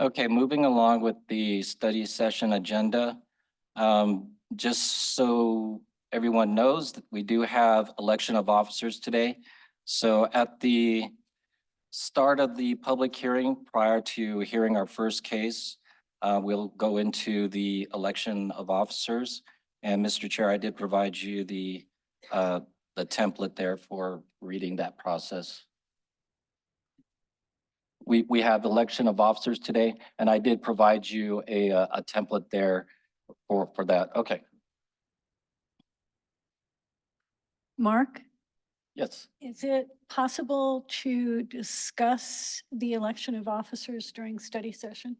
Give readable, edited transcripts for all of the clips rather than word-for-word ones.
Okay, moving along with the study session agenda. Just so everyone knows that we do have election of officers today. So at the start of the public hearing, prior to hearing our first case, we'll go into the election of officers. And Mr. Chair, I did provide you the template there for reading that process. We have election of officers today, and I did provide you a template there for that. Okay, Mark, yes. is it possible to discuss the election of officers during study session?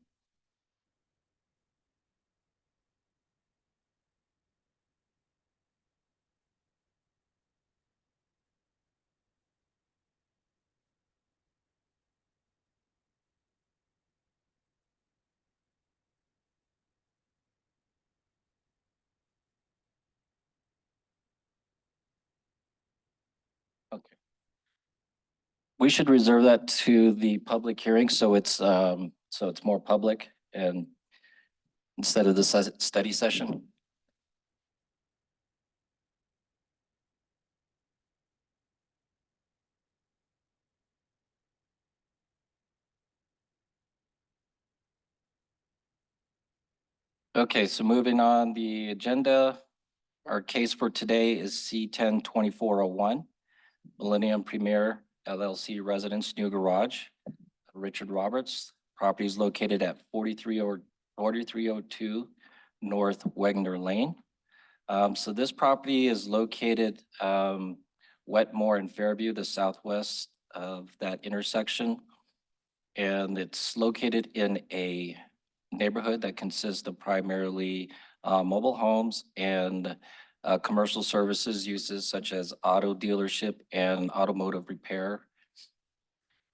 Okay. We should reserve that to the public hearing, so it's more public and instead of the study session. Okay, so moving on the agenda, our case for today is C-10-2401, Millennium Premier LLC Residence New Garage, Richard Roberts. Property is located at 4302 North Wegner Lane. So this property is located Wetmore and Fairview, the southwest of that intersection. And it's located in a neighborhood that consists of primarily mobile homes and commercial services uses such as auto dealership and automotive repair.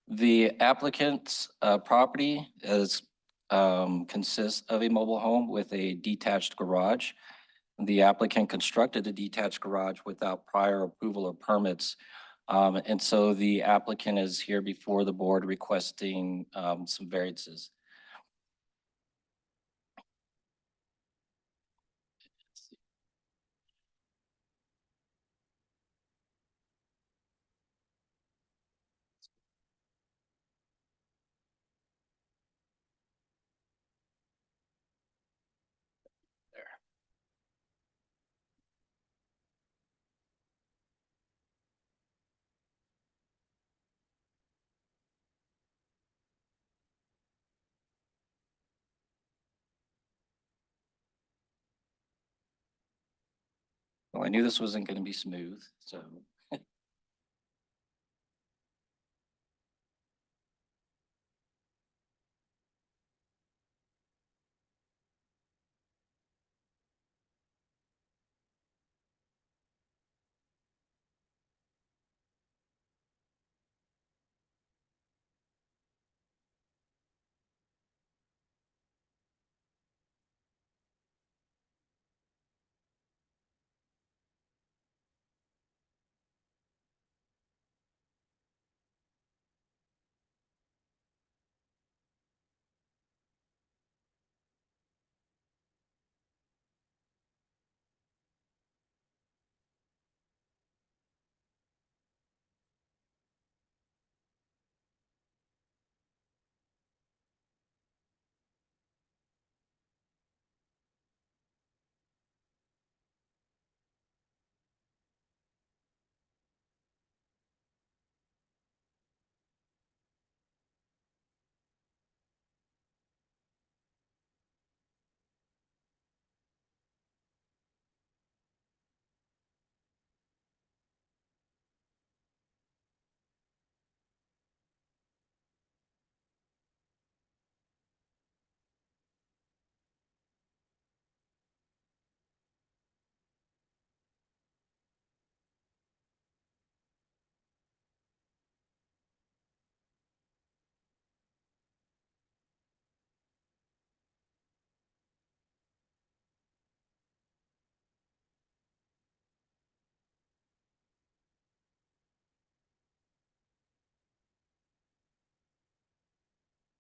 The applicant's property consists of a mobile home with a detached garage. The applicant constructed a detached garage without prior approval or permits. And so the applicant is here before the board requesting some variances. Well, I knew this wasn't going to be smooth, so.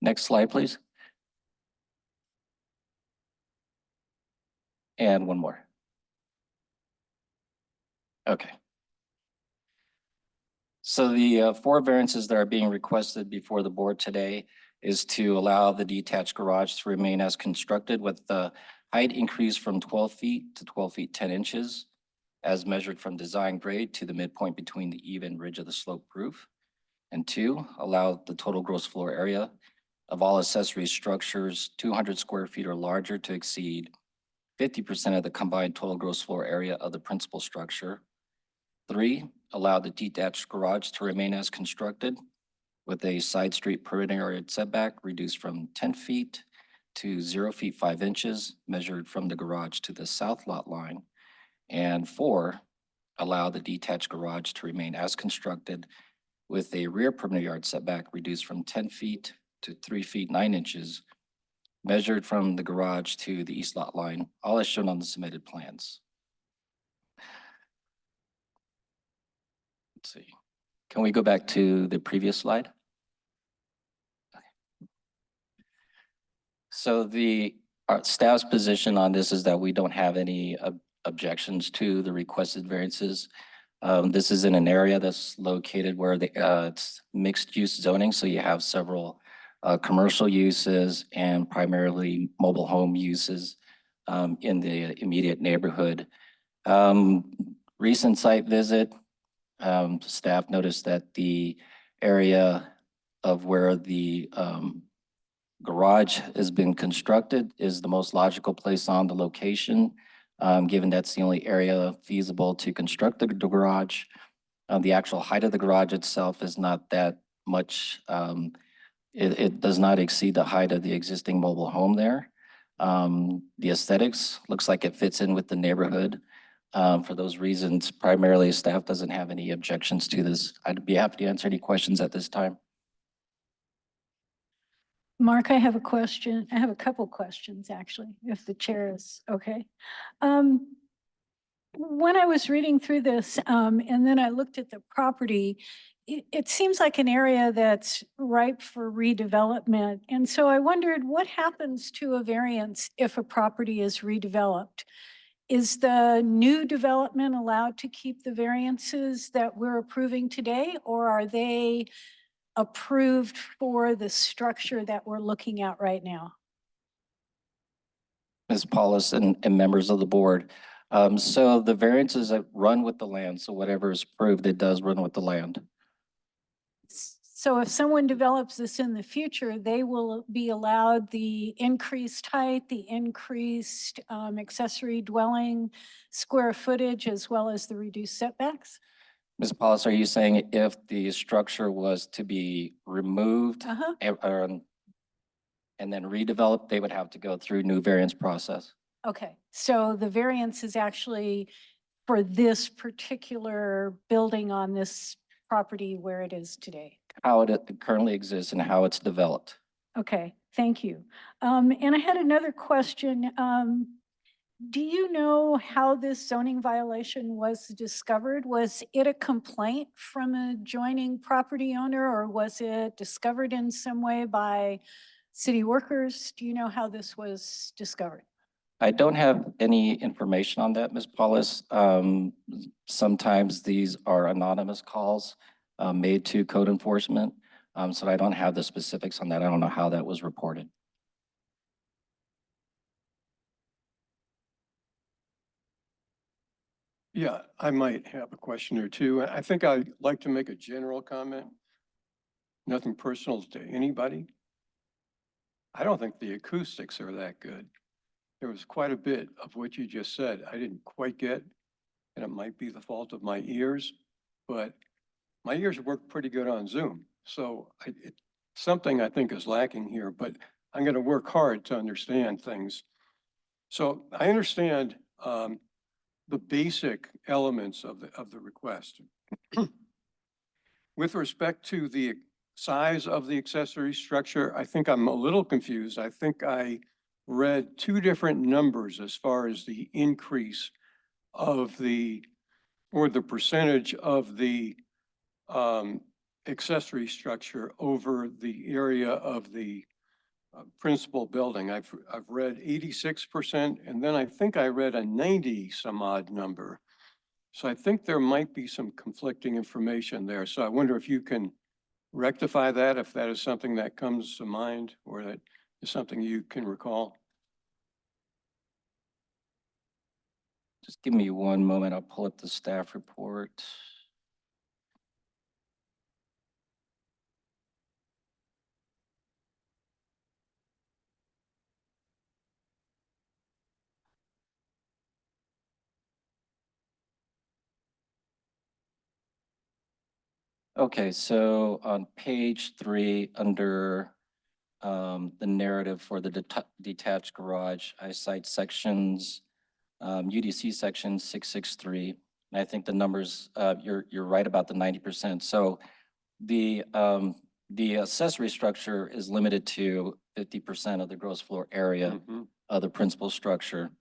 Next slide, please. And one more. Okay. So the four variances that are being requested before the board today is to allow the detached garage to remain as constructed with the height increase from 12 feet to 12 feet 10 inches as measured from design grade to the midpoint between the eave and ridge of the slope roof. And two, allow the total gross floor area of all accessory structures 200 square feet or larger to exceed 50% of the combined total gross floor area of the principal structure. Three, allow the detached garage to remain as constructed with a side street perimeter yard setback reduced from 10 feet to 0 feet 5 inches measured from the garage to the south lot line. And four, allow the detached garage to remain as constructed with a rear perimeter yard setback reduced from 10 feet to 3 feet 9 inches measured from the garage to the east lot line, all as shown on the submitted plans. Let's see. Can we go back to the previous slide? Okay. So our staff's position on this is that we don't have any objections to the requested variances. This is in an area that's located where it's mixed use zoning, so you have several commercial uses and primarily mobile home uses in the immediate neighborhood. Recent site visit, staff noticed that the area of where the garage has been constructed is the most logical place on the location, given that's the only area feasible to construct the garage. The actual height of the garage itself is not that much. It does not exceed the height of the existing mobile home there. The aesthetics looks like it fits in with the neighborhood. For those reasons, primarily staff doesn't have any objections to this. I'd be happy to answer any questions at this time. Mark, I have a question. I have a couple questions, actually, if the chair is okay. When I was reading through this, and then I looked at the property, it seems like an area that's ripe for redevelopment. And so I wondered what happens to a variance if a property is redeveloped? Is the new development allowed to keep the variances that we're approving today, or are they approved for the structure that we're looking at right now? Ms. Paulus and members of the board. So the variances that run with the land, so whatever is approved, it does run with the land. So if someone develops this in the future, they will be allowed the increased height, the increased accessory dwelling square footage, as well as the reduced setbacks? Ms. Paulus, are you saying if the structure was to be removed and then redeveloped, they would have to go through new variance process? Okay, so the variance is actually for this particular building on this property where it is today. How it currently exists and how it's developed. Okay, thank you. And I had another question. Do you know how this zoning violation was discovered? Was it a complaint from a adjoining property owner, or was it discovered in some way by city workers? Do you know how this was discovered? I don't have any information on that, Ms. Paulus. Sometimes these are anonymous calls made to code enforcement. So I don't have the specifics on that. I don't know how that was reported. Yeah, I might have a question or two. I think I'd like to make a general comment. Nothing personal to anybody. I don't think the acoustics are that good. There was quite a bit of what you just said I didn't quite get, and it might be the fault of my ears, but my ears work pretty good on Zoom. So something I think is lacking here, but I'm going to work hard to understand things. So I understand the basic elements of the request. With respect to the size of the accessory structure, I think I'm a little confused. I think I read two different numbers as far as the increase of or the percentage of the accessory structure over the area of the principal building. I've read 86%, and then I think I read a 90 some odd number. So I think there might be some conflicting information there. So I wonder if you can rectify that, if that is something that comes to mind or that is something you can recall. Just give me one moment. I'll pull up the staff report. Okay, so on page 3, under the narrative for the detached garage, I cite sections, UDC section 663. And I think the numbers, you're right about the 90%. So the accessory structure is limited to 50% of the gross floor area Mhm. of the principal structure.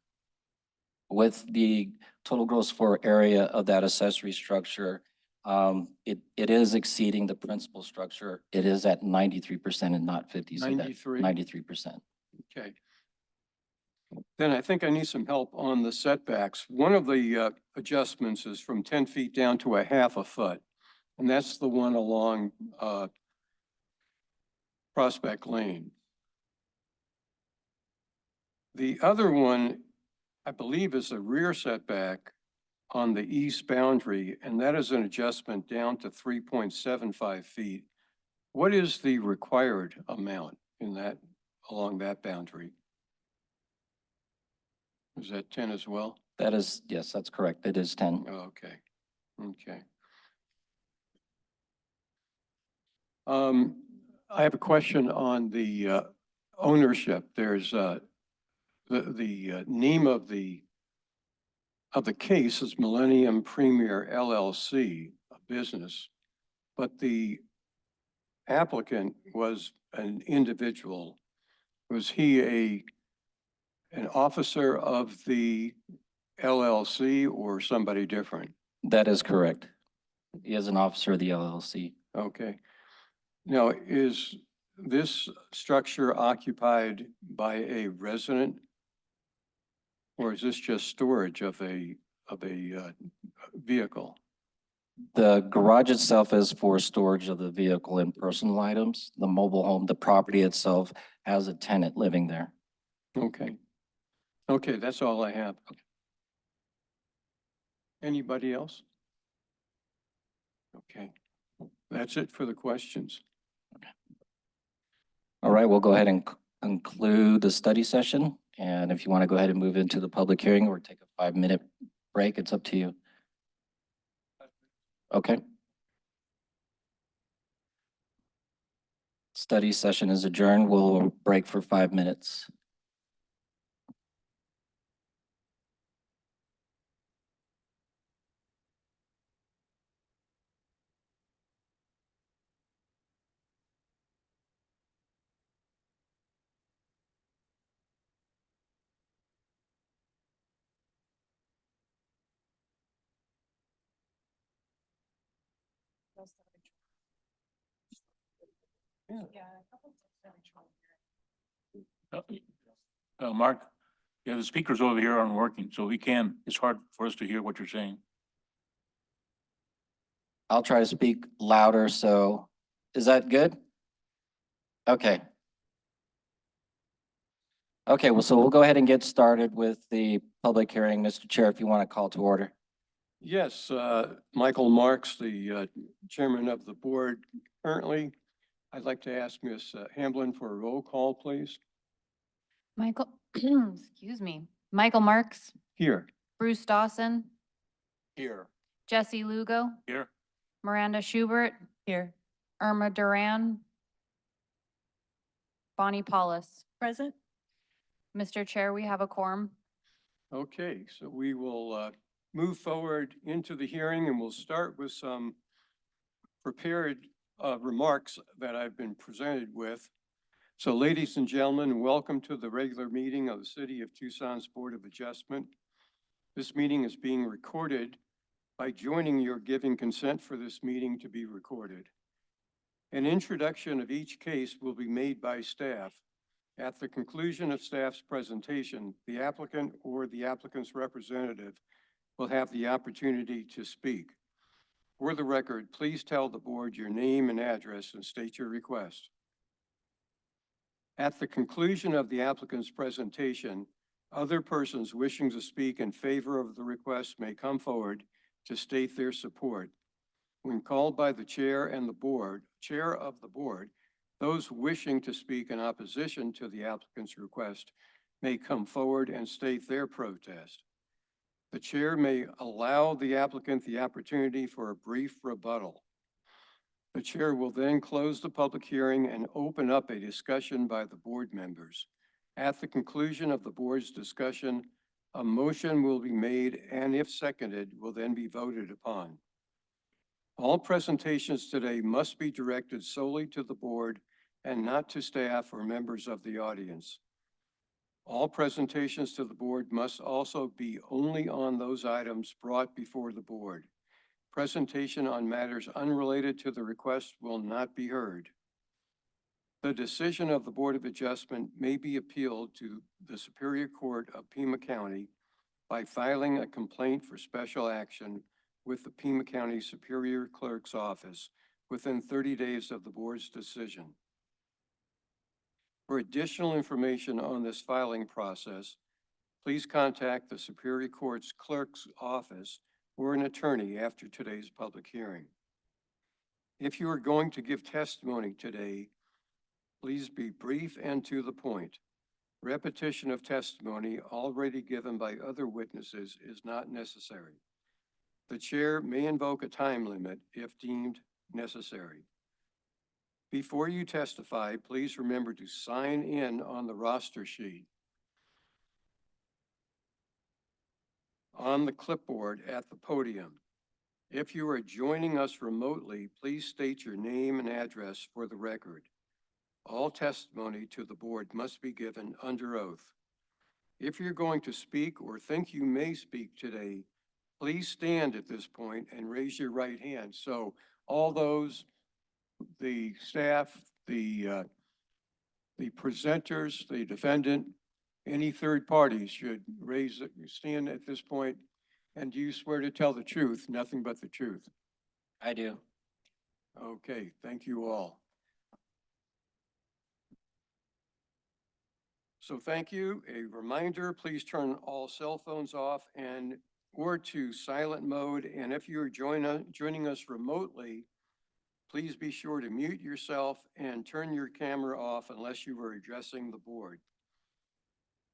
With the total gross floor area of that accessory structure, it is exceeding the principal structure. It is at 93% and not 50. So that 93? 93%. Okay. Then I think I need some help on the setbacks. One of the adjustments is from 10 feet down to a half a foot. And that's the one along Prospect Lane. The other one, I believe, is a rear setback on the east boundary, and that is an adjustment down to 3.75 feet. What is the required amount in that, along that boundary? Is that 10 as well? That is, yes, that's correct. It is 10. Okay, okay. I have a question on the ownership. There's the name of the case is Millennium Premier LLC, a business, but the applicant was an individual. Was he an officer of the LLC or somebody different? That is correct. He is an officer of the LLC. Okay. Now, is this structure occupied by a resident? Or is this just storage of a vehicle? The garage itself is for storage of the vehicle and personal items. The mobile home, the property itself has a tenant living there. Okay. Okay, that's all I have. Anybody else? Okay. That's it for the questions. All right, we'll go ahead and conclude the study session. And if you want to go ahead and move into the public hearing or take a 5-minute break, it's up to you. Okay. Study session is adjourned. We'll break for 5 minutes. Mark, yeah, the speakers over here aren't working, so it's hard for us to hear what you're saying. I'll try to speak louder. So is that good? Okay. Okay, well, so we'll go ahead and get started with the public hearing. Mr. Chair, if you want to call to order. Yes, Michael Marks, the chairman of the board currently. I'd like to ask Ms. Hamblin for a roll call, please. Michael, excuse me, Michael Marks, Here. Bruce Dawson, Here. Jesse Lugo, Here. Miranda Schubert. Here. Irma Duran. Bonnie Paulus. Present? Mr. Chair, we have a quorum. Okay, so we will move forward into the hearing and we'll start with some prepared remarks that I've been presented with. So ladies and gentlemen, welcome to the regular meeting of the City of Tucson's Board of Adjustment. This meeting is being recorded. By joining, you're giving consent for this meeting to be recorded. An introduction of each case will be made by staff. At the conclusion of staff's presentation, the applicant or the applicant's representative will have the opportunity to speak. For the record, please tell the board your name and address and state your request. At the conclusion of the applicant's presentation, other persons wishing to speak in favor of the request may come forward to state their support. When called by the chair of the board, those wishing to speak in opposition to the applicant's request may come forward and state their protest. The chair may allow the applicant the opportunity for a brief rebuttal. The chair will then close the public hearing and open up a discussion by the board members. At the conclusion of the board's discussion, a motion will be made and if seconded, will then be voted upon. All presentations today must be directed solely to the board and not to staff or members of the audience. All presentations to the board must also be only on those items brought before the board. Presentation on matters unrelated to the request will not be heard. The decision of the Board of Adjustment may be appealed to the Superior Court of Pima County by filing a complaint for special action with the Pima County Superior Clerk's Office within 30 days of the board's decision. For additional information on this filing process, please contact the Superior Court's Clerk's Office or an attorney after today's public hearing. If you are going to give testimony today, please be brief and to the point. Repetition of testimony already given by other witnesses is not necessary. The chair may invoke a time limit if deemed necessary. Before you testify, please remember to sign in on the roster sheet on the clipboard at the podium. If you are joining us remotely, please state your name and address for the record. All testimony to the board must be given under oath. If you're going to speak or think you may speak today, please stand at this point and raise your right hand. So all those, the staff, the presenters, the defendant, any third parties should stand at this point. And do you swear to tell the truth, nothing but the truth? I do. Okay, thank you all. So thank you. A reminder, please turn all cell phones off or to silent mode. And if you're joining us remotely, please be sure to mute yourself and turn your camera off unless you are addressing the board.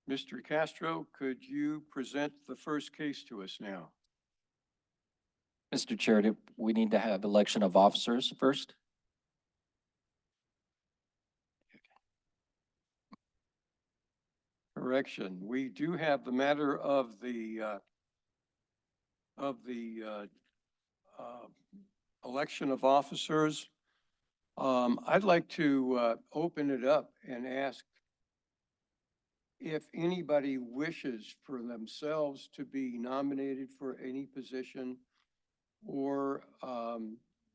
Mr. Castro, could you present the first case to us now? Mr. Chair, we need to have election of officers first. Correction. We do have the matter of the election of officers. I'd like to open it up and ask if anybody wishes for themselves to be nominated for any position or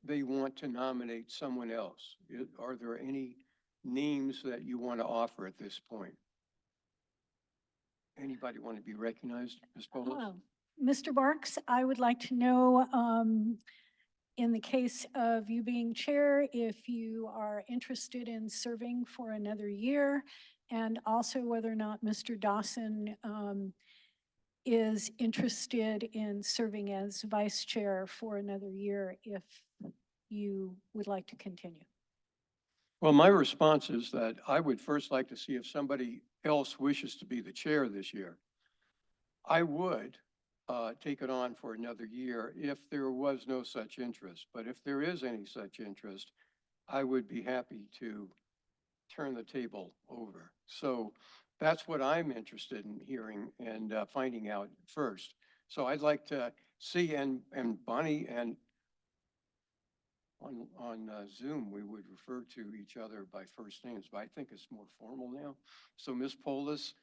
they want to nominate someone else. Are there any names that you want to offer at this point? Anybody want to be recognized, Ms. Polis? Mr. Barks, I would like to know, in the case of you being chair, if you are interested in serving for another year, and also whether or not Mr. Dawson is interested in serving as vice chair for another year if you would like to continue. Well, my response is that I would first like to see if somebody else wishes to be the chair this year. I would take it on for another year if there was no such interest. But if there is any such interest, I would be happy to turn the table over. So that's what I'm interested in hearing and finding out first. So I'd like to see, and Bonnie, and on Zoom, we would refer to each other by first names, but I think it's more formal now. So Ms. Polis,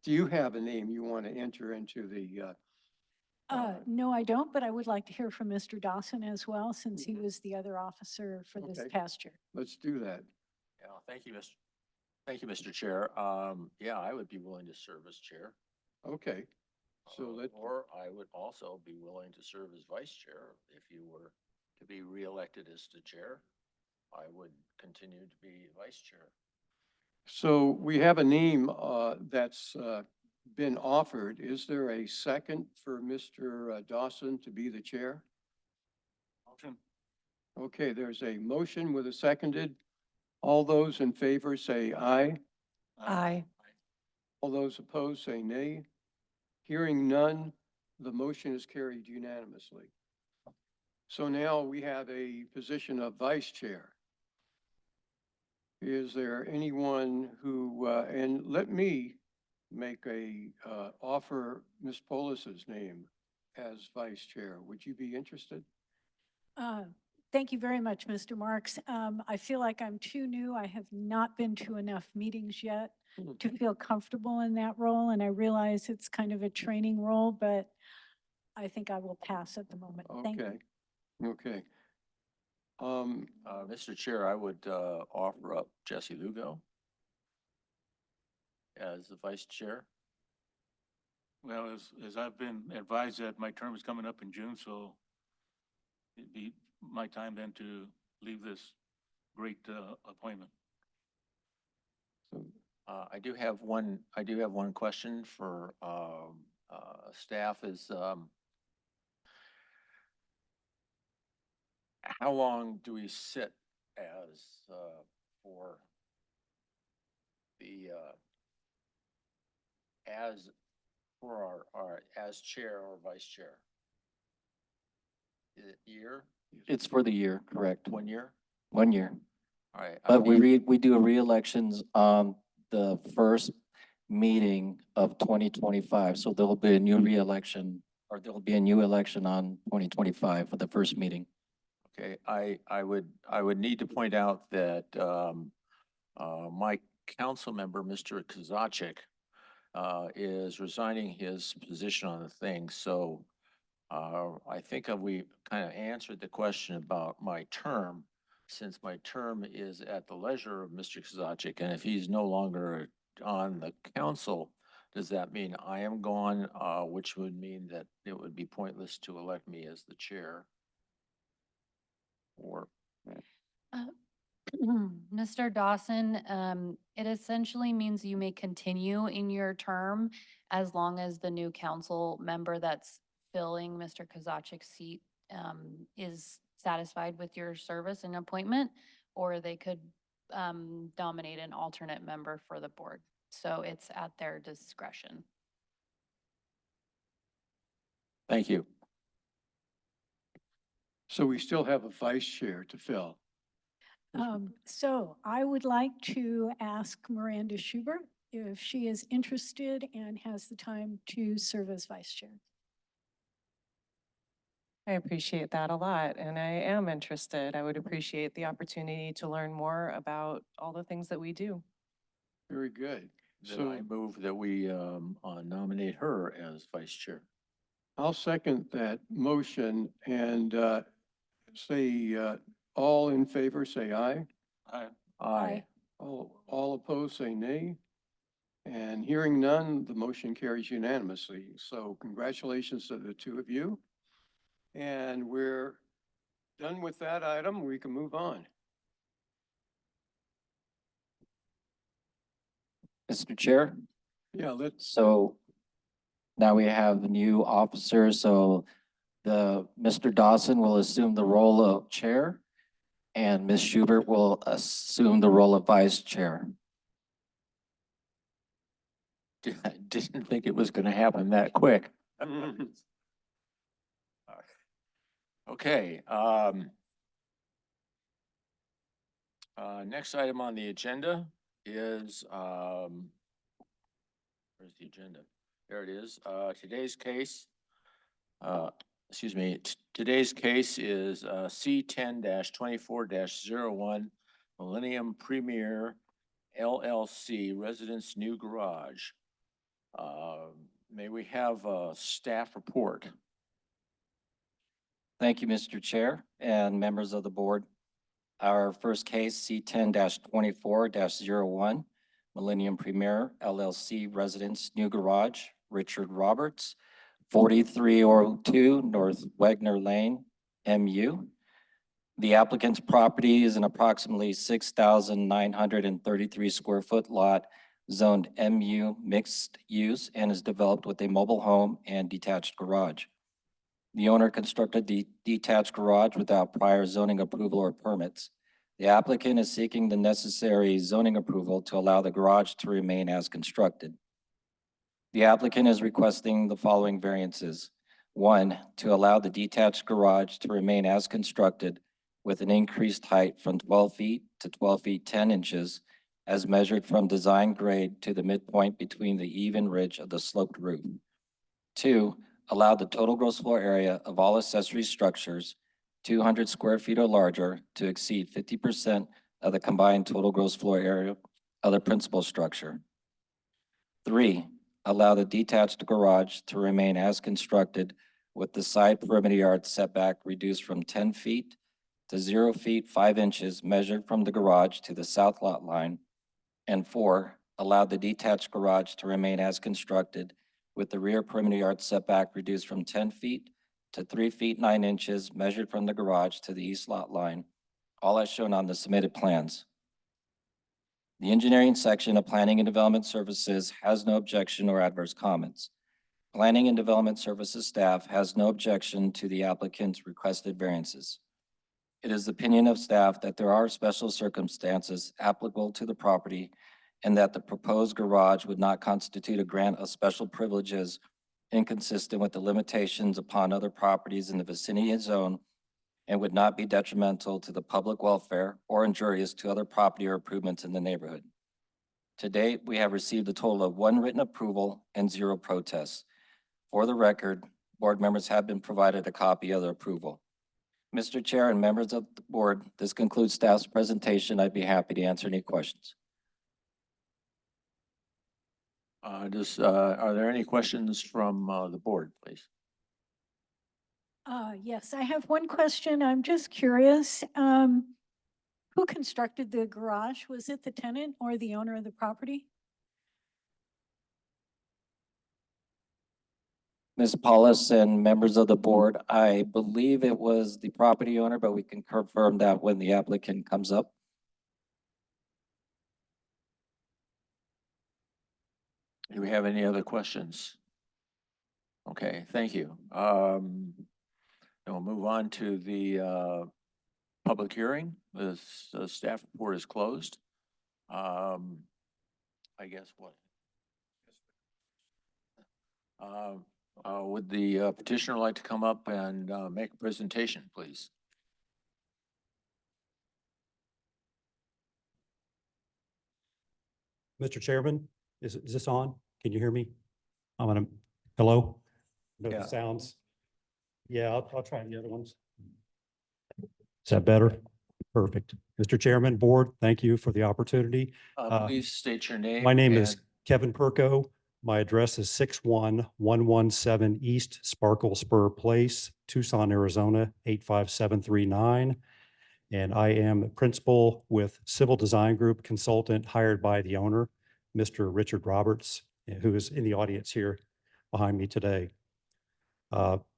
do you have a name you want to enter into the? No, I don't, but I would like to hear from Mr. Dawson as well, since he was the other officer for this Okay. past year. Let's do that. Yeah, thank you, Mr. Chair. Yeah, I would be willing to serve as chair. Okay, so let, Or I would also be willing to serve as vice chair if you were to be reelected as the chair. I would continue to be vice chair. so we have a name, that's, been offered. Is there a second for Mr. Dawson to be the chair? Motion. Okay, there's a motion with a seconded. All those in favor say aye. Aye. All those opposed say nay. Hearing none, the motion is carried unanimously. So now we have a position of vice chair. Is there anyone who, and let me make a, offer Ms. Polis's name as vice chair. Would you be interested? Thank you very much, Mr. Marks. I feel like I'm too new. I have not been to enough meetings yet to feel comfortable in that role, and I realize it's kind of a training role, but I think I will pass at the moment. Thank you. Okay, okay. Mr. Chair, I would, offer up Jesse Lugo as the vice chair. Well, as I've been advised that my term is coming up in June, so it'd be my time then to leave this great, appointment. So I do have one question for, staff is, how long do we sit as, for the, as, for our, as chair or vice chair? Is it year, It's for the year, correct? 1 year? 1 year. All right. But we do re-elections on the first meeting of 2025. So there'll be a new re-election, or there'll be a new election on 2025 for the first meeting. Okay, I would need to point out that, my council member, Mr. Kozaczek, is resigning his position on the thing, so, I think we kind of answered the question about my term, since my term is at the leisure of Mr. Kozaczek, and if he's no longer on the council, does that mean I am gone, which would mean that it would be pointless to elect me as the chair? Or, Mr. Dawson, it essentially means you may continue in your term as long as the new council member that's filling Mr. Kozaczek's seat is satisfied with your service and appointment, or they could nominate an alternate member for the board. So it's at their discretion. thank you. so we still have a vice chair to fill. So I would like to ask Miranda Schubert if she is interested and has the time to serve as vice chair. I appreciate that a lot, and I am interested. I would appreciate the opportunity to learn more about all the things that we do. Very good. Then So I move that we, nominate her as vice chair. I'll second that motion and, say, all in favor, say aye. Aye. All opposed, say nay. And hearing none, the motion carries unanimously. So congratulations to the two of you. And we're done with that item. We can move on. Mr. Chair, Yeah, let's, so now we have a new officer, so Mr. Dawson will assume the role of chair, and Ms. Schubert will assume the role of vice chair. I didn't think it was gonna happen that quick. Okay, next item on the agenda is, where's the agenda? There it is. Today's case, today's case is, C10-24-01 Millennium Premier LLC Residence New Garage. May we have a staff report? Thank you, Mr. Chair and members of the board. Our first case, C10-24-01, Millennium Premier LLC Residence New Garage, Richard Roberts, 4302 North Wagner Lane, MU. The applicant's property is an approximately 6,933 square foot lot zoned MU mixed use and is developed with a mobile home and detached garage. The owner constructed the detached garage without prior zoning approval or permits. The applicant is seeking the necessary zoning approval to allow the garage to remain as constructed. The applicant is requesting the following variances. 1, to allow the detached garage to remain as constructed with an increased height from 12 feet to 12 feet 10 inches as measured from design grade to the midpoint between the even ridge of the sloped roof. 2, allow the total gross floor area of all accessory structures, 200 square feet or larger, to exceed 50% of the combined total gross floor area of the principal structure. 3, allow the detached garage to remain as constructed with the side perimeter yard setback reduced from 10 feet to 0 feet 5 inches measured from the garage to the south lot line. And 4, allow the detached garage to remain as constructed with the rear perimeter yard setback reduced from 10 feet to 3 feet 9 inches measured from the garage to the east lot line, all as shown on the submitted plans. The engineering section of Planning and Development Services has no objection or adverse comments. Planning and Development Services staff has no objection to the applicant's requested variances. It is the opinion of staff that there are special circumstances applicable to the property and that the proposed garage would not constitute a grant of special privileges inconsistent with the limitations upon other properties in the vicinity zone and would not be detrimental to the public welfare or injurious to other property or improvements in the neighborhood. To date, we have received a total of 1 written approval and 0 protests. For the record, board members have been provided a copy of the approval. Mr. Chair and members of the board, this concludes staff's presentation. I'd be happy to answer any questions. Are there any questions from the board, please? Yes, I have one question. I'm just curious. Who constructed the garage? Was it the tenant or the owner of the property? Ms. Paulus and members of the board, I believe it was the property owner, but we can confirm that when the applicant comes up. Do we have any other questions? Okay, thank you. Then we'll move on to the public hearing. The staff report is closed. I guess what? Would the petitioner like to come up and make a presentation, please? Mr. Chairman, is this on? Can you hear me? Hello? No Yeah. sounds. Yeah, I'll try the other ones. Is that better? Perfect. Mr. Chairman, board, thank you for the opportunity. Please state your name. My name is and- Kevin Perko. My address is 61117 East Sparkle Spur Place, Tucson, Arizona, 85739. And I am a principal with Civil Design Group consultant hired by the owner, Mr. Richard Roberts, who is in the audience here behind me today.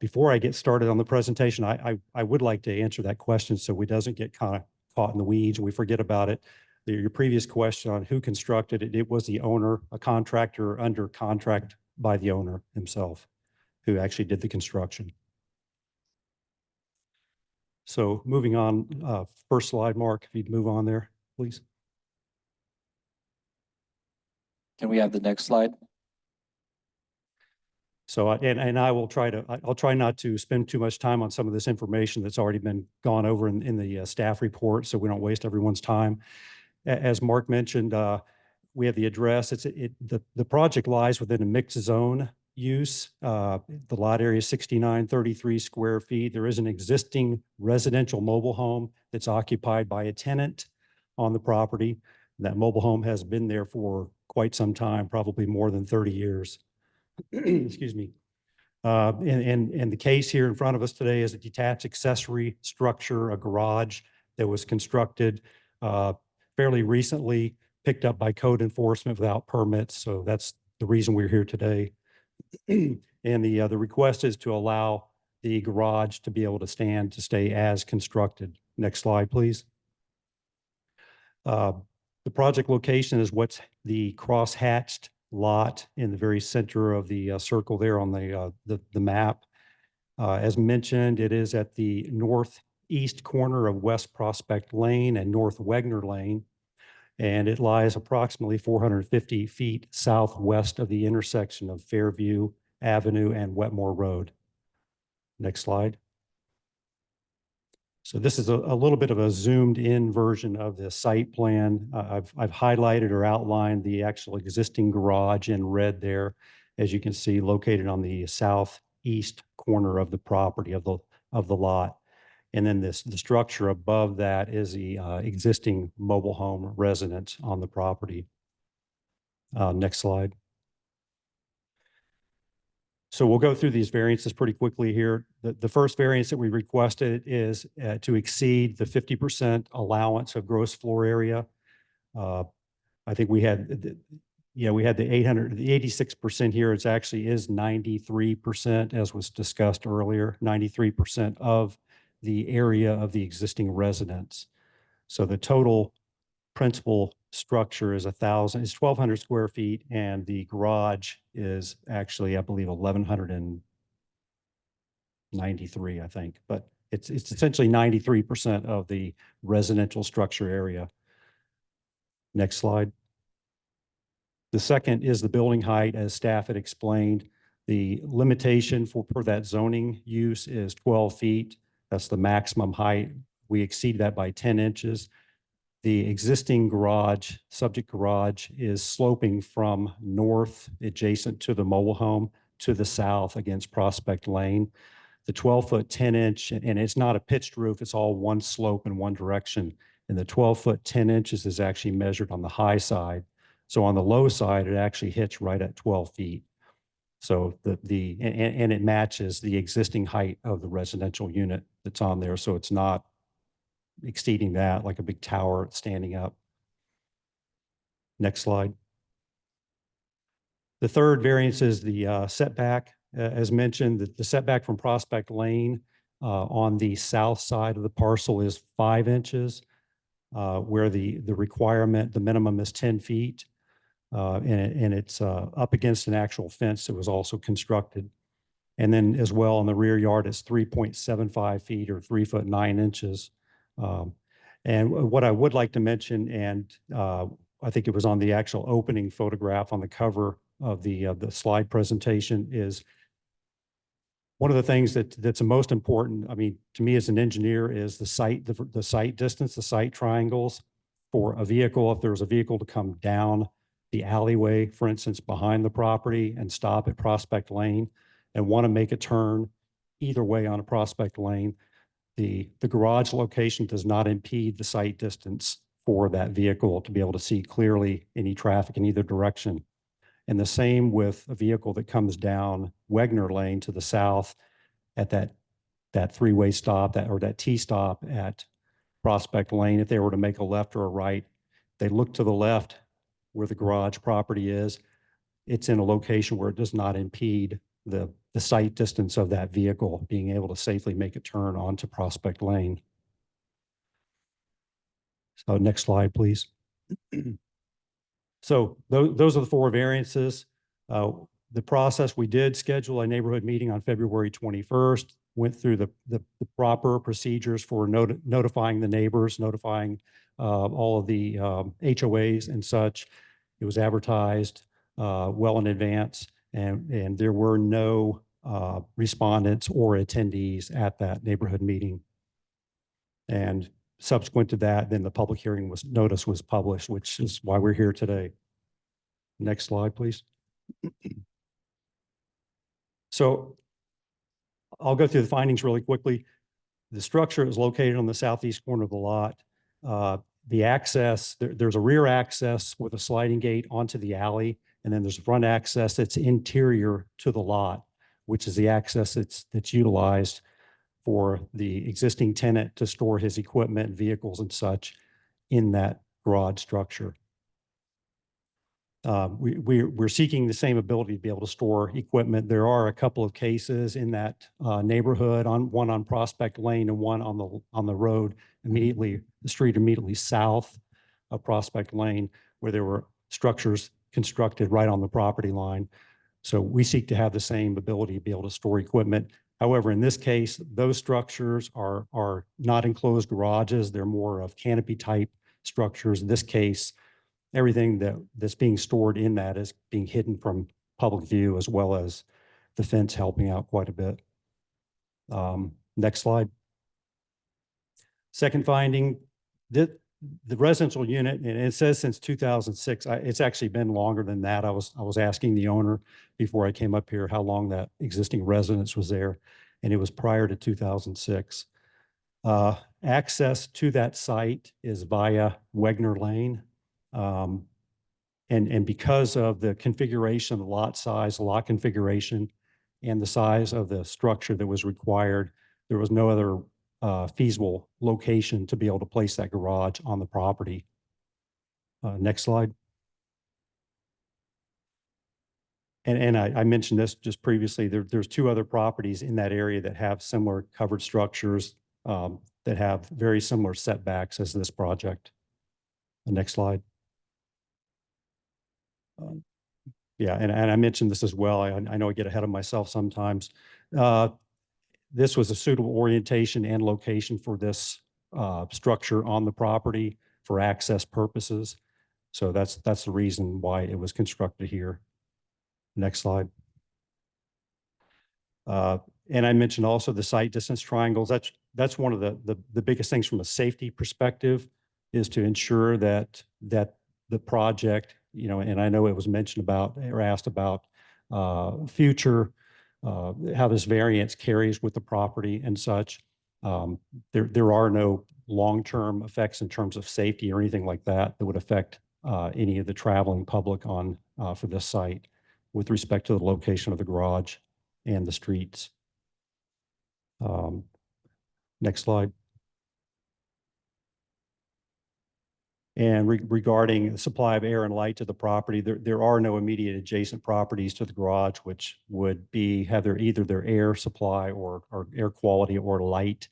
Before I get started on the presentation, I would like to answer that question so we doesn't get kind of caught in the weeds and we forget about it. Your previous question on who constructed it, it was the owner, a contractor under contract by the owner himself who actually did the construction. So moving on, first slide, Mark, if you'd move on there, please. Can we have the next slide? So, and I will try to, I'll try not to spend too much time on some of this information that's already been gone over in the staff report, so we don't waste everyone's time. As Mark mentioned, we have the address. The project lies within a mixed zone use. The lot area is 6933 square feet. There is an existing residential mobile home that's occupied by a tenant on the property. That mobile home has been there for quite some time, probably more than 30 years. Excuse me. And the case here in front of us today is a detached accessory structure, a garage that was constructed fairly recently, picked up by code enforcement without permits. So that's the reason we're here today. And the request is to allow the garage to be able to stay as constructed. Next slide, please. The project location is what's the cross-hatched lot in the very center of the circle there on the map. As mentioned, it is at the northeast corner of West Prospect Lane and North Wegner Lane, and it lies approximately 450 feet southwest of the intersection of Fairview Avenue and Wetmore Road. Next slide. So this is a little bit of a zoomed in version of the site plan. I've highlighted or outlined the actual existing garage in red there, as you can see, located on the southeast corner of the property of the lot. And then the structure above that is the existing mobile home residence on the property. Next slide. So we'll go through these variances pretty quickly here. The first variance that we requested is to exceed the 50% allowance of gross floor area. I think we had, we had the 86% here. It's actually is 93%, as was discussed earlier, 93% of the area of the existing residence. So the total principal structure is 1,200 square feet, and the garage is actually, I believe, 1,193, I think, but it's essentially 93% of the residential structure area. Next slide. The second is the building height, as staff had explained. The limitation for that zoning use is 12 feet. That's the maximum height. We exceed that by 10 inches. The existing garage, subject garage, is sloping from north adjacent to the mobile home to the south against Prospect Lane. The 12-foot, 10-inch, and it's not a pitched roof, it's all one slope in one direction. And the 12-foot, 10 inches is actually measured on the high side. So on the low side, it actually hits right at 12 feet. So and it matches the existing height of the residential unit that's on there. So it's not exceeding that like a big tower standing up. Next slide. The third variance is the setback. As mentioned, the setback from Prospect Lane on the south side of the parcel is 5 inches, where the requirement, the minimum is 10 feet. And it's up against an actual fence that was also constructed. And then as well on the rear yard, it's 3.75 feet or 3 foot 9 inches. And what I would like to mention, and I think it was on the actual opening photograph on the cover of the slide presentation, is one of the things that's the most important, I mean, to me as an engineer, is the site distance, the site triangles for a vehicle. If there's a vehicle to come down the alleyway, for instance, behind the property and stop at Prospect Lane and want to make a turn either way on a Prospect Lane, the garage location does not impede the sight distance for that vehicle to be able to see clearly any traffic in either direction. And the same with a vehicle that comes down Wegner Lane to the south at that three-way stop, that T-stop at Prospect Lane. If they were to make a left or a right, they look to the left where the garage property is. It's in a location where it does not impede the sight distance of that vehicle being able to safely make a turn onto Prospect Lane. So next slide, please. So those are the four variances. The process, we did schedule a neighborhood meeting on February 21st, went through the proper procedures for notifying the neighbors, notifying all of the HOAs and such. It was advertised well in advance, and there were no respondents or attendees at that neighborhood meeting. And subsequent to that, then the public hearing notice was published, which is why we're here today. Next slide, please. So I'll go through the findings really quickly. The structure is located on the southeast corner of the lot. The access, there's a rear access with a sliding gate onto the alley, and then there's a front access that's interior to the lot, which is the access that's utilized for the existing tenant to store his equipment, vehicles and such in that garage structure. We're seeking the same ability to be able to store equipment. There are a couple of cases in that neighborhood, one on Prospect Lane and one on the road immediately, the street immediately south of Prospect Lane, where there were structures constructed right on the property line. So we seek to have the same ability to be able to store equipment. However, in this case, those structures are not enclosed garages. They're more of canopy type structures. In this case, everything that's being stored in that is being hidden from public view, as well as the fence helping out quite a bit. Next slide. Second finding, the residential unit, and it says since 2006, it's actually been longer than that. I was asking the owner before I came up here how long that existing residence was there, and it was prior to 2006. Access to that site is via Wegner Lane. And because of the configuration, the lot size, lot configuration, and the size of the structure that was required, there was no other feasible location to be able to place that garage on the property. Next slide. And I mentioned this just previously, there's two other properties in that area that have similar covered structures that have very similar setbacks as this project. The next slide. Yeah, and I mentioned this as well. I know I get ahead of myself sometimes. This was a suitable orientation and location for this structure on the property for access purposes. So that's the reason why it was constructed here. Next slide. And I mentioned also the site distance triangles. That's one of the biggest things from a safety perspective, is to ensure that the project, you know, and I know it was mentioned about or asked about future, how this variance carries with the property and such. There are no long-term effects in terms of safety or anything like that that would affect any of the traveling public on for this site with respect to the location of the garage and the streets. Next slide. And regarding the supply of air and light to the property, there are no immediate adjacent properties to the garage, which would have either their air supply or air quality or light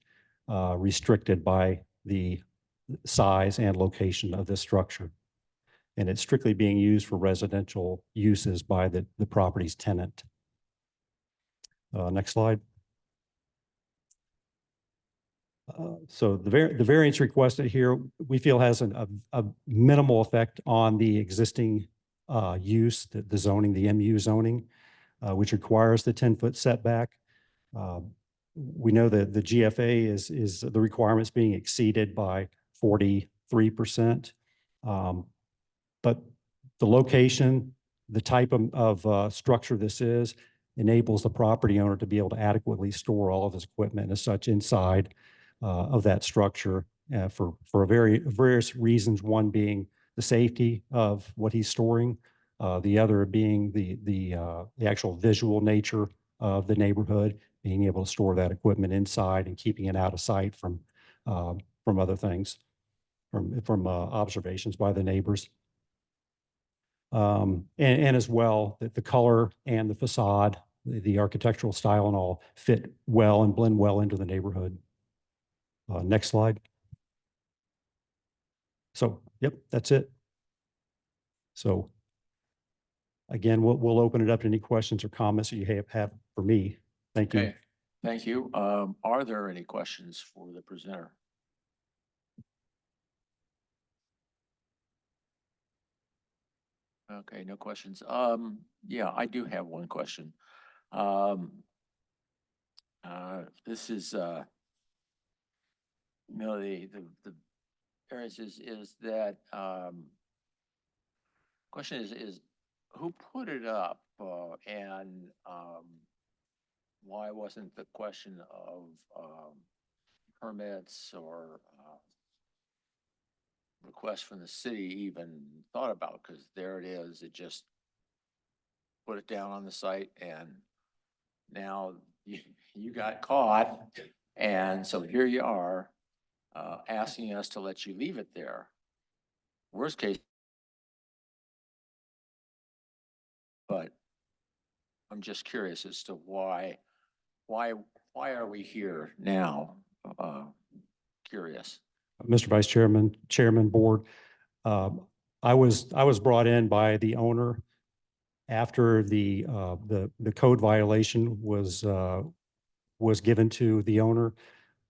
restricted by the size and location of this structure. And it's strictly being used for residential uses by the property's tenant. Next slide. So the variance requested here, we feel has a minimal effect on the existing use, the zoning, the MU zoning, which requires the 10-foot setback. We know that the GFA is the requirements being exceeded by 43%. But the location, the type of structure this is, enables the property owner to be able to adequately store all of his equipment as such inside of that structure for various reasons. One being the safety of what he's storing, the other being the actual visual nature of the neighborhood, being able to store that equipment inside and keeping it out of sight from other things, from observations by the neighbors. And as well, that the color and the facade, the architectural style and all fit well and blend well into the neighborhood. Next slide. So, yep, that's it. So again, we'll open it up to any questions or comments that you have for me. Thank you. Okay, thank you. Are there any questions for the presenter? Okay, no questions. Yeah, I do have one question. This is, the variance is that, question is who put it up, and, why wasn't the question of, permits or, requests from the city even thought about? Because there it is, it just put it down on the site, and now you got caught And so here you are, asking us to let you leave it there. Worst case. But I'm just curious as to why are we here now? Curious. Mr. Vice Chairman, Chairman, Board, I was brought in by the owner after the code violation was given to the owner.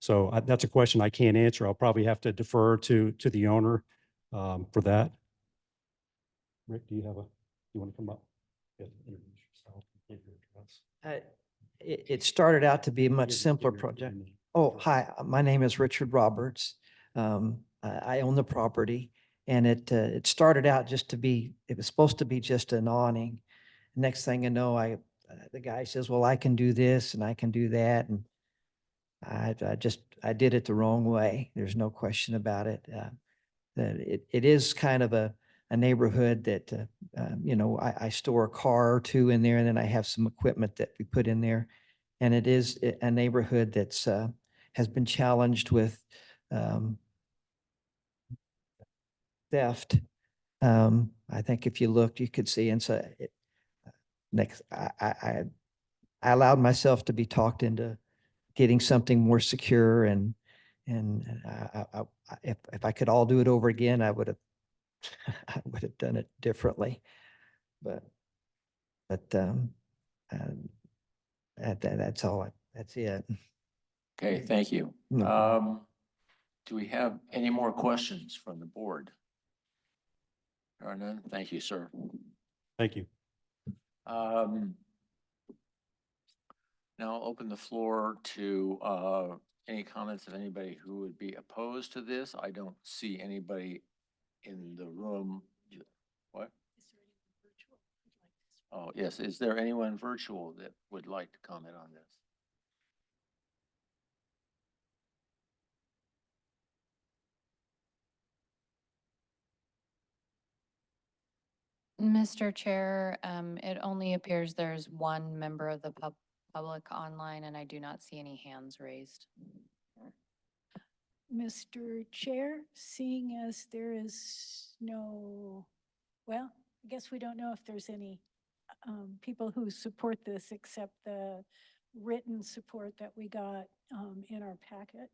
So that's a question I can't answer. I'll probably have to defer to the owner for that. Rick, do you want to come up? Yeah, introduce yourself, give your address. It started out to be a much Give your- simpler give your project. name. Oh, hi, my name is Richard Roberts. I own the property and it started out just to be, it was supposed to be just an awning. Next thing I know, the guy says, well, I can do this and I can do that. And I did it the wrong way. There's no question about it. That it is kind of a neighborhood that, I store a car or two in there and then I have some equipment that we put in there. And it is a neighborhood that's, has been challenged with, theft. I think if you looked, you could see, and so next, I allowed myself to be talked into getting something more secure and if I could all do it over again, I would have, I would have done it differently. But, that's all, that's it. Okay, thank you. No. Do we have any more questions from the board? There are none. Thank you, sir. Thank you. Now I'll open the floor to any comments of anybody who would be opposed to this. I don't see anybody in the room. What? Oh, yes. Is there anyone virtual that would like to comment on this? Mr. Chair, it only appears there's one member of the public online, and I do not see any hands raised. Mr. Chair, seeing as there is no, well, I guess we don't know if there's any people who support this except the written support that we got in our packet.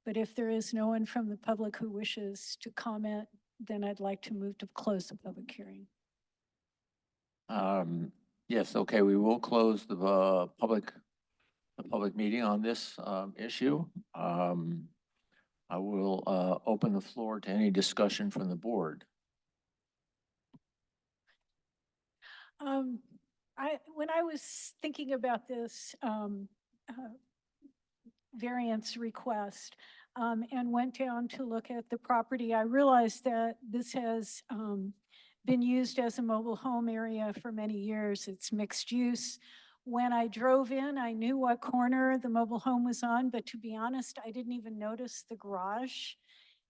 But if there is no one from the public who wishes to comment, then I'd like to move to close the public hearing. Yes, okay, we will close the public meeting on this issue. I will open the floor to any discussion from the board. When I was thinking about this variance request and went down to look at the property, I realized that this has been used as a mobile home area for many years. It's mixed use. When I drove in, I knew what corner the mobile home was on, but to be honest, I didn't even notice the garage.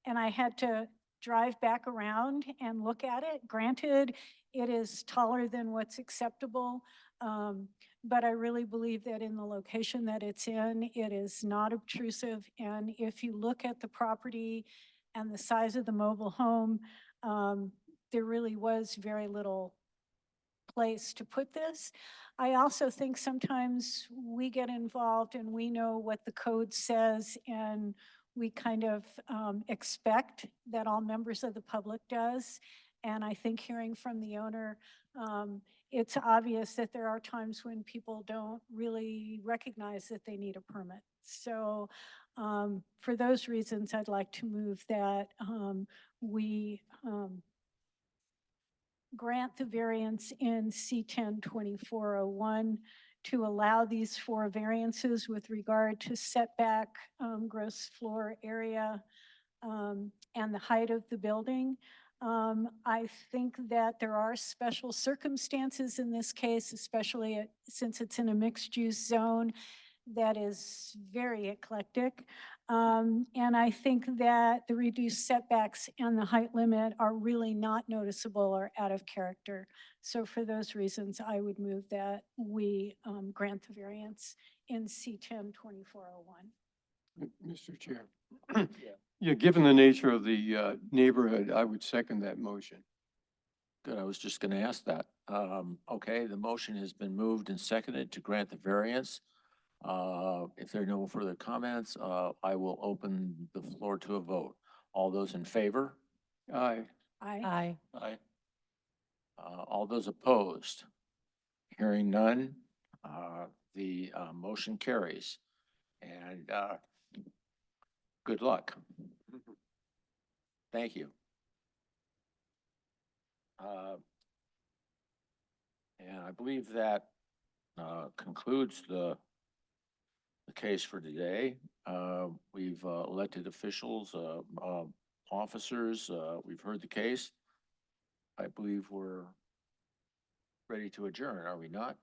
And I had to drive back around and look at it. Granted, it is taller than what's acceptable, but I really believe that in the location that it's in, it is not obtrusive. And if you look at the property and the size of the mobile home, there really was very little place to put this. I also think sometimes we get involved and we know what the code says and we kind of expect that all members of the public does. And I think hearing from the owner, it's obvious that there are times when people don't really recognize that they need a permit. So for those reasons, I'd like to move that we grant the variance in C-10-2401 to allow these 4 variances with regard to setback, gross floor area, and the height of the building. I think that there are special circumstances in this case, especially since it's in a mixed use zone that is very eclectic. And I think that the reduced setbacks and the height limit are really not noticeable or out of character. So for those reasons, I would move that we grant the variance in C10 2401. Mr. Chair. Yeah, given the nature of the neighborhood, I would second that motion. Good, I was just going to ask that. Okay, the motion has been moved and seconded to grant the variance. If there are no further comments, I will open the floor to a vote. All those in favor? Aye. Aye. Aye. All those opposed? Hearing none, the motion carries. And good luck. Thank you. And I believe that concludes the case for today. We've elected officials, officers, we've heard the case. I believe we're ready to adjourn, are we not?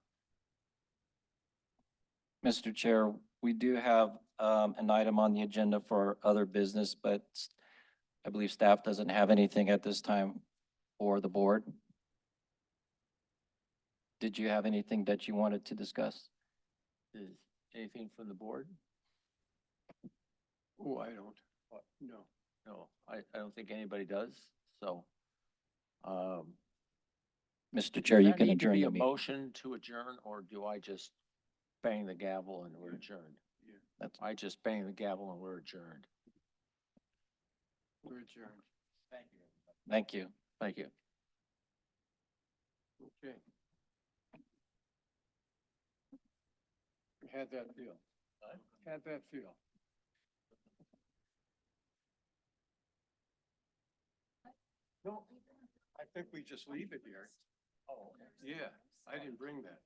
Mr. Chair, we do have an item on the agenda for other business, but I believe staff doesn't have anything at this time for the board. Did you have anything that you wanted to discuss? Is anything from the board? Oh, I don't. No. No, I don't think anybody does, so. Mr. Chair, you Does that can need to adjourn be the a meeting. motion to adjourn, or do I just bang the gavel and we're adjourned? That's- I just bang the gavel and we're adjourned. We're adjourned. Thank you. Thank you. Okay. Had that feel. Had that feel. No, I think we just leave it here. Oh, yeah, I didn't bring that.